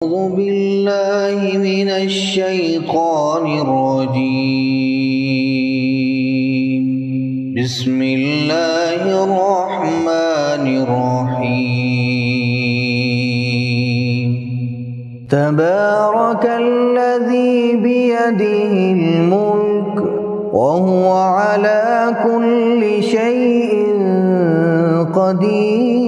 أعوذ بالله من الشيطان الرجيم. بسم الله الرحمن الرحيم. تبارك الذي بيده الملك وهو على كل شيء قدير.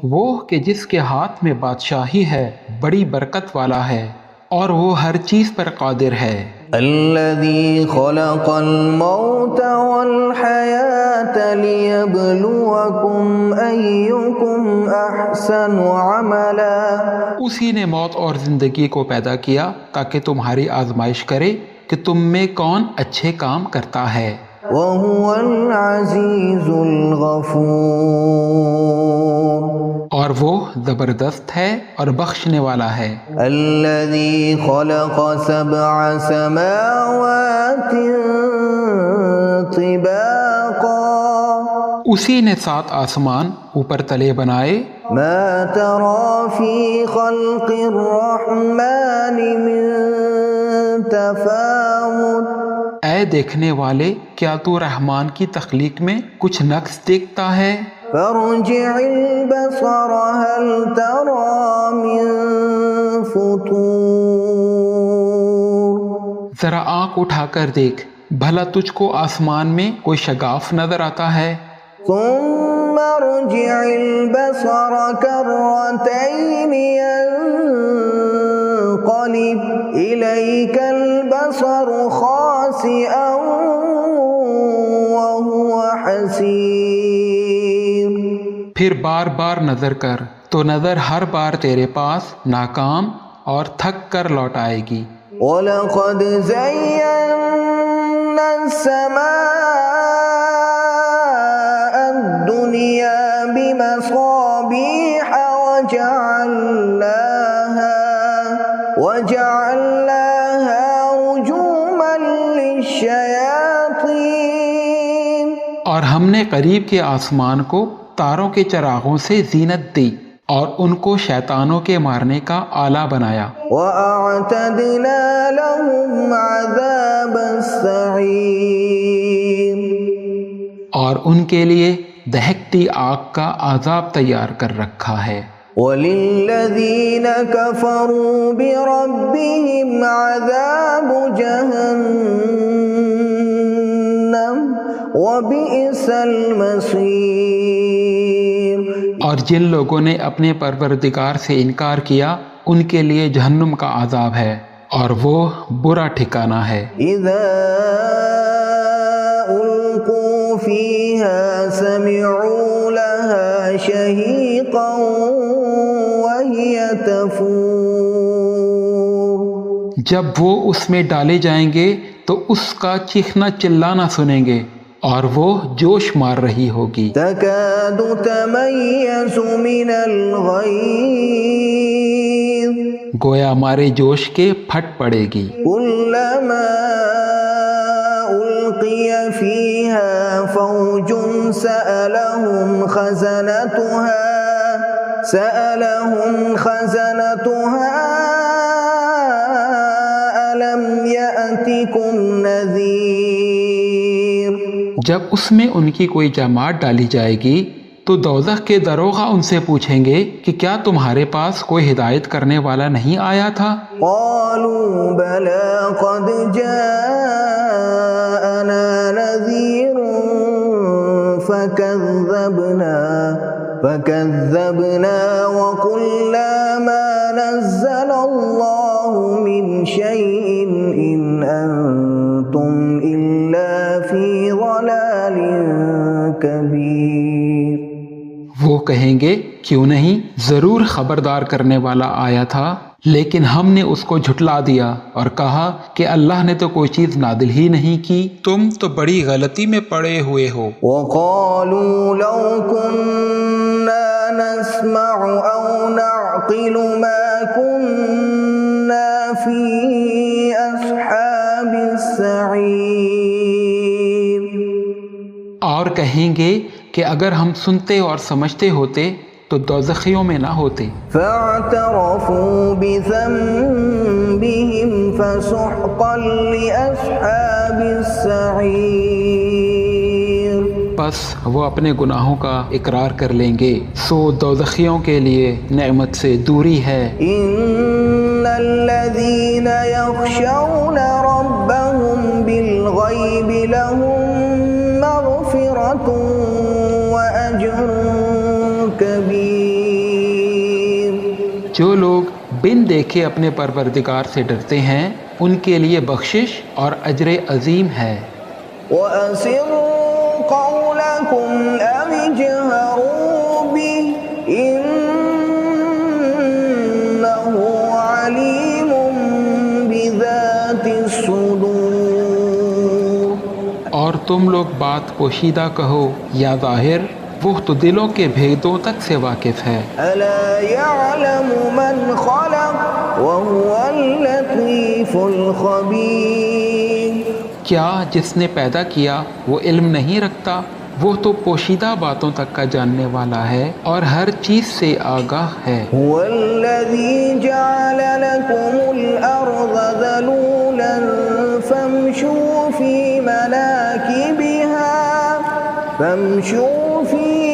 وہ کہ جس کے ہاتھ میں بادشاہی ہے بڑی برکت والا ہے اور وہ ہر چیز پر قادر ہے۔ الذي خلق الموت والحياة ليبلوكم أيكم أحسن عملا. اسی نے موت اور زندگی کو پیدا کیا تاکہ تمہاری آزمائش کرے کہ تم میں کون اچھے کام کرتا ہے۔ وهو العزيز الغفور. اور وہ زبردست ہے اور بخشنے والا ہے۔ الذي خلق 7 سماوات طباقا. اسی نے 7 آسمان اوپر تلے بنائے۔ ما ترى في خلق الرحمن من تفاوت. اے دیکھنے والے، کیا تو رحمان کی تخلیق میں کچھ نقص دیکھتا ہے؟ فارجع البصر هل ترى من فطور. ذرا آنکھ اٹھا کر دیکھ، بھلا تجھ کو آسمان میں کوئی شگاف نظر آتا ہے؟ ثم ارجع البصر كرتين ينقلب إليك البصر خاسئا وهو حسير. پھر بار بار نظر کر تو نظر ہر بار تیرے پاس ناکام اور تھک کر لوٹ آئے گی۔ وَلَقَدْ زَيَّنَّا السَّمَاءَ الدُّنْيَا بِمَصَابِيحَ وَجَعَلْنَاهَا رُجُومًا لِلشَّيَاطِينِ. اور ہم نے قریب کے آسمان کو تاروں کے چراغوں سے زینت دی اور ان کو شیطانوں کے مارنے کا آلہ بنایا۔ وَأَعْتَدْنَا لَهُمْ عَذَابَ السَّعِيرِ. اور ان کے لیے دہکتی آگ کا عذاب تیار کر رکھا ہے۔ وَلِلَّذِينَ كَفَرُوا بِرَبِّهِمْ عَذَابُ جَهَنَّمَ وَبِئْسَ الْمَصِيرُ. اور جن لوگوں نے اپنے پروردگار سے انکار کیا ان کے لیے جہنم کا عذاب ہے اور وہ برا ٹھکانہ ہے۔ اذا القوا فيها سمعوا لها شهيقا وهي تفور. جب وہ اس میں ڈالے جائیں گے تو اس کا چیخنا چلانا سنیں گے اور وہ جوش مار رہی ہوگی۔ تكاد تميز من الغيظ. گویا مارے جوش کے پھٹ پڑے گی۔ كلما ألقي فيها فوج سألهم خزنتها ألم يأتكم نذير. جب اس میں ان کی کوئی جماعت ڈالی جائے گی تو دوزخ کے دروغہ ان سے پوچھیں گے کہ کیا تمہارے پاس کوئی ہدایت کرنے والا نہیں آیا تھا؟ قالوا بلى قد جاءنا نذير فكذبنا وقلنا ما نزل الله من شيء إن أنتم إلا في ضلال كبير. وہ کہیں گے کیوں نہیں، ضرور خبردار کرنے والا آیا تھا، لیکن ہم نے اس کو جھٹلا دیا اور کہا کہ اللہ نے تو کوئی چیز نازل ہی نہیں کی، تم تو بڑی غلطی میں پڑے ہوئے ہو۔ وقالوا لو كنا نسمع أو نعقل ما كنا في أصحاب السعير. اور کہیں گے کہ اگر ہم سنتے اور سمجھتے ہوتے تو تو دوزخیوں میں نہ ہوتے۔ فاعترفوا بذنبهم فسحقا لأصحاب السعیر، بس وہ اپنے گناہوں کا اقرار کر لیں گے، سو دوزخیوں کے لیے نعمت سے دوری ہے۔ ان الذین یخشون ربهم بالغیب لهم مغفرۃ واجر کبیر، جو لوگ بن دیکھے اپنے پروردگار سے ڈرتے ہیں ان کے لیے بخشش اور اجر عظیم ہے۔ وَأَسِرُّوا قَوْلَكُمْ أَوِ اجْهَرُوا بِهِ إِنَّهُ عَلِيمٌ بِذَاتِ الصُّدُورِ، اور تم لوگ بات پوشیدہ کہو یا ظاہر، وہ تو دلوں کے بھیدوں تک سے واقف ہے۔ أَلَا يَعْلَمُ مَنْ خَلَقَ وَهُوَ اللَّطِيفُ الْخَبِيرُ، کیا جس نے پیدا کیا وہ علم نہیں رکھتا؟ وہ تو پوشیدہ باتوں تک کا جاننے والا ہے اور ہر چیز سے آگاہ ہے۔ هُوَ الَّذِي جَعَلَ لَكُمُ الْأَرْضَ ذَلُولًا فَامْشُوا فِي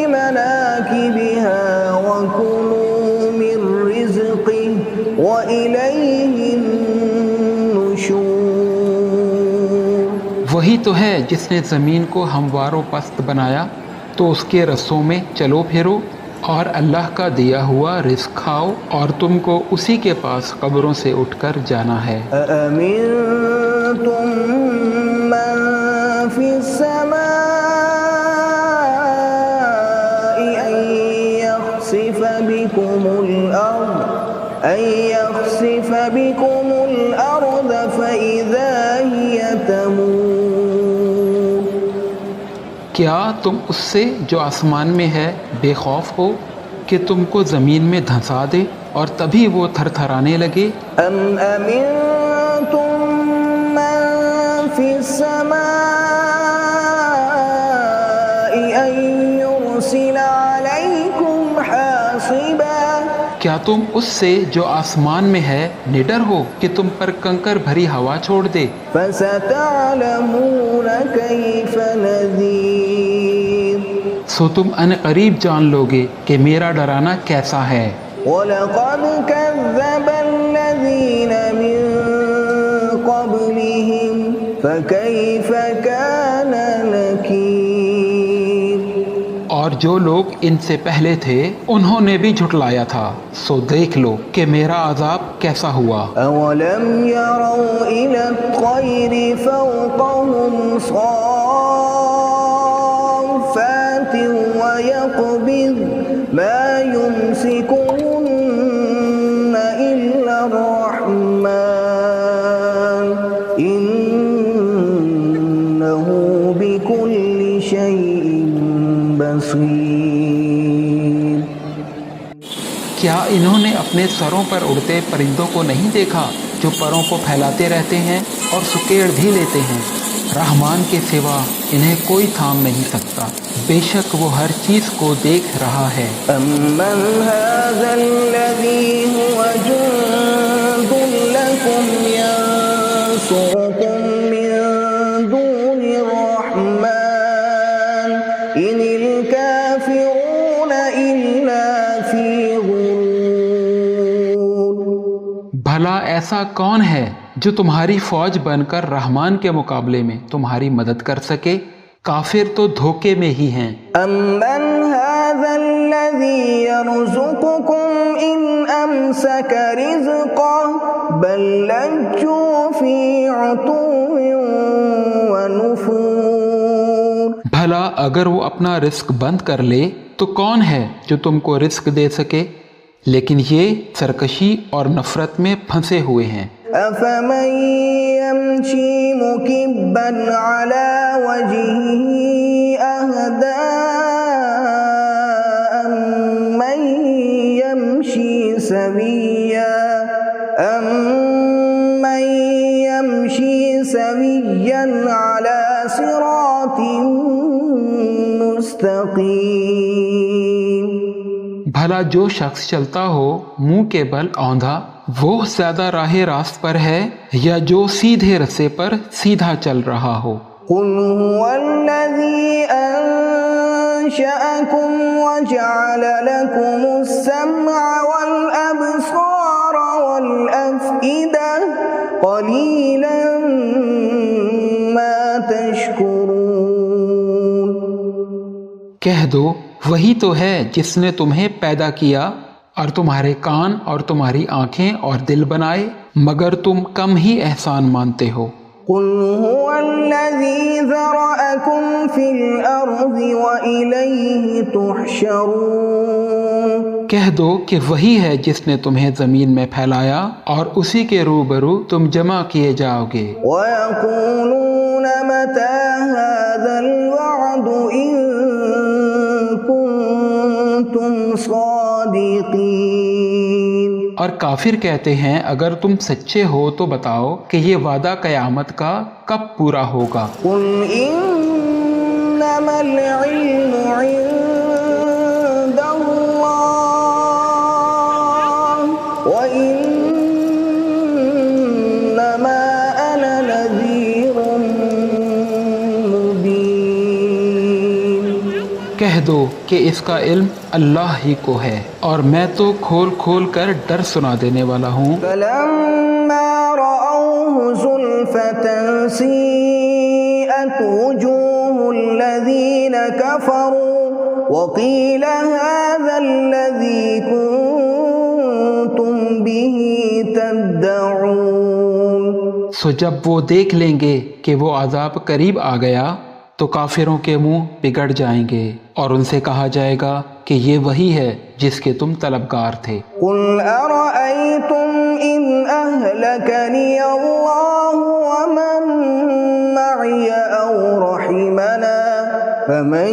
مَنَاكِبِهَا وَكُلُوا مِن رِّزْقِهِ وَإِلَيْهِ النُّشُورُ، وہی تو ہے جس نے زمین کو ہموار و پست بنایا، تو اس کے رسوں میں چلو پھرو اور اللہ کا دیا ہوا رزق کھاؤ، اور تم کو اسی کے پاس قبروں سے اٹھ کر جانا ہے۔ أَأَمِنتُم مَّن فِي السَّمَاءِ أَن يَخْسِفَ بِكُمُ الْأَرْضَ فَإِذَا هِيَ تَمُورُ، کیا تم اس سے جو آسمان میں ہے بے خوف ہو کہ تم کو زمین میں دھنسا دے اور تبھی وہ تھر تھرانے لگے؟ أَمْ أَمِنتُم مَّن فِي السَّمَاءِ أَن يُرْسِلَ عَلَيْكُمْ حَاصِبًا، کیا تم اس سے جو آسمان میں ہے نڈر ہو کہ تم پر کنکر بھری ہوا چھوڑ دے؟ فَسَتَعْلَمُونَ كَيْفَ نَذِيرِ، سو تم ان قریب جان لوگے کہ میرا ڈرانا کیسا ہے۔ وَلَقَدْ كَذَّبَ الَّذِينَ مِن قَبْلِهِمْ فَكَيْفَ كَانَ نَكِيرِ، اور جو لوگ ان سے پہلے تھے انہوں نے بھی جھٹلایا تھا، سو دیکھ لو کہ میرا عذاب کیسا ہوا۔ أَوَلَمْ يَرَوْا إِلَى الطَّيْرِ فَوْقَهُمْ صَافَّاتٍ وَيَقْبِضْنَ مَا يُمْسِكُهُنَّ إِلَّا الرَّحْمَنُ إِنَّهُ بِكُلِّ شَيْءٍ بَصِيرٌ، کیا انہوں نے اپنے سروں پر اڑتے پرندوں کو نہیں دیکھا جو پروں کو پھیلاتے رہتے ہیں اور سکیڑ بھی لیتے ہیں؟ رحمان کے سوا انہیں کوئی تھام نہیں سکتا، بے شک وہ ہر چیز کو دیکھ رہا ہے۔ أَمَّنْ هَذَا الَّذِي هُوَ جُندٌ لَّكُمْ يَنصُرُكُم مِّن دُونِ الرَّحْمَٰنِ إِنِ الْكَافِرُونَ إِلَّا فِي غُرُورٍ، بھلا ایسا کون ہے جو تمہاری فوج بن کر رحمان کے مقابلے میں تمہاری مدد کر سکے؟ کافر تو دھوکے میں ہی ہیں۔ أَمَّنْ هَذَا الَّذِي يَرْزُقُكُمْ إِنْ أَمْسَكَ رِزْقَهُ بَل لَّجُّوا فِي عُتُوٍّ وَنُفُورٍ، بھلا اگر وہ اپنا رزق بند کر لے تو کون ہے جو تم کو رزق دے سکے؟ لیکن یہ سرکشی اور نفرت میں پھنسے ہوئے ہیں۔ أَفَمَن يَمْشِي مُكِبًّا عَلَى وَجْهِهِ أَهْدَىٰ أَمَّن يَمْشِي سَوِيًّا عَلَى صِرَاطٍ مُّسْتَقِيمٍ، بھلا جو شخص چلتا ہو منہ کے بل اوندھا وہ زیادہ راہ راست پر ہے یا جو سیدھے رستے پر سیدھا چل رہا ہو؟ قل هو الذي أنشأكم وجعل لكم السمع والأبصار والأفئدة قليلا ما تشكرون۔ کہہ دو وہی تو ہے جس نے تمہیں پیدا کیا اور تمہارے کان اور تمہاری آنکھیں اور دل بنائے، مگر تم کم ہی احسان مانتے ہو۔ قل هو الذي ذرأكم في الأرض وإليه تحشرون۔ کہہ دو کہ وہی ہے جس نے تمہیں زمین میں پھیلایا اور اسی کے روبرو تم جمع کیے جاؤ گے۔ وَيَقُولُونَ مَتَى هَذَا الْوَعْدُ إِن كُنتُمْ صَادِقِينَ۔ اور کافر کہتے ہیں اگر تم سچے ہو تو بتاؤ کہ یہ وعدہ قیامت کا کب پورا ہوگا۔ قُلْ إِنَّمَا الْعِلْمُ عِندَ اللَّهِ وَإِنَّمَا أَنَا نَذِيرٌ مُبِينٌ۔ کہہ دو کہ اس کا علم اللہ ہی کو ہے اور میں تو کھول کھول کر ڈر سنا دینے والا ہوں۔ فَلَمَّا رَأَوْهُ زُلْفَةً سِيئَتْ وُجُوهُ الَّذِينَ كَفَرُوا وَقِيلَ هَذَا الَّذِي كُنتُم بِهِ تَدَّعُونَ۔ سو جب وہ دیکھ لیں گے کہ وہ عذاب قریب آ گیا تو کافروں کے منہ بگڑ جائیں گے اور ان سے کہا جائے گا کہ یہ وہی ہے جس کے تم طلبگار تھے۔ قُلْ أَرَأَيْتُمْ إِنْ أَهْلَكَنِيَ اللَّهُ وَمَن مَّعِيَ أَوْ رَحِمَنَا فَمَن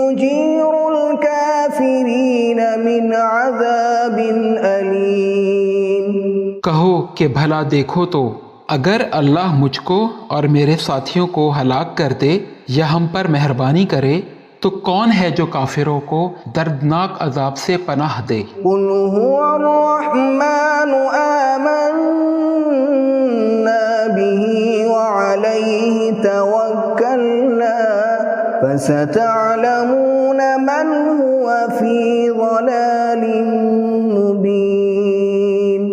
يُجِيرُ الْكَافِرِينَ مِنْ عَذَابٍ أَلِيمٍ۔ کہو کہ بھلا دیکھو تو اگر اللہ مجھ کو اور میرے ساتھیوں کو ہلاک کر دے یا ہم پر مہربانی کرے تو کون ہے جو کافروں کو دردناک عذاب سے پناہ دے؟ قُلْ هُوَ الرَّحْمَنُ آمَنَّا بِهِ وَعَلَيْهِ تَوَكَّلْنَا فَسَتَعْلَمُونَ مَنْ هُوَ فِي ضَلَالٍ مُبِينٍ۔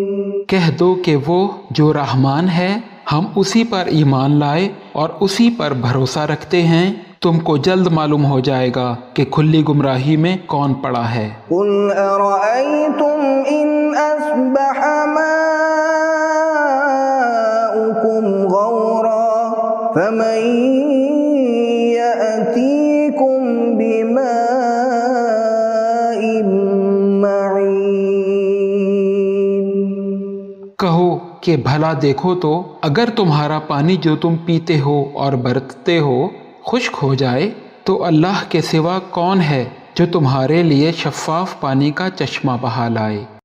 کہہ دو کہ وہ جو رحمان ہے ہم اسی پر ایمان لائے اور اسی پر بھروسہ رکھتے ہیں، تم کو جلد معلوم ہو جائے گا کہ کھلی گمراہی میں کون پڑا ہے۔ قُلْ أَرَأَيْتُمْ إِنْ أَصْبَحَ مَاؤُكُمْ غَوْرًا فَمَن يَأْتِيكُم بِمَاءٍ مَّعِينٍ۔ کہو کہ بھلا دیکھو تو اگر تمہارا پانی جو تم پیتے ہو اور برتتے ہو خشک ہو جائے تو اللہ کے سوا کون ہے جو تمہارے لیے شفاف پانی کا چشمہ بہا لائے؟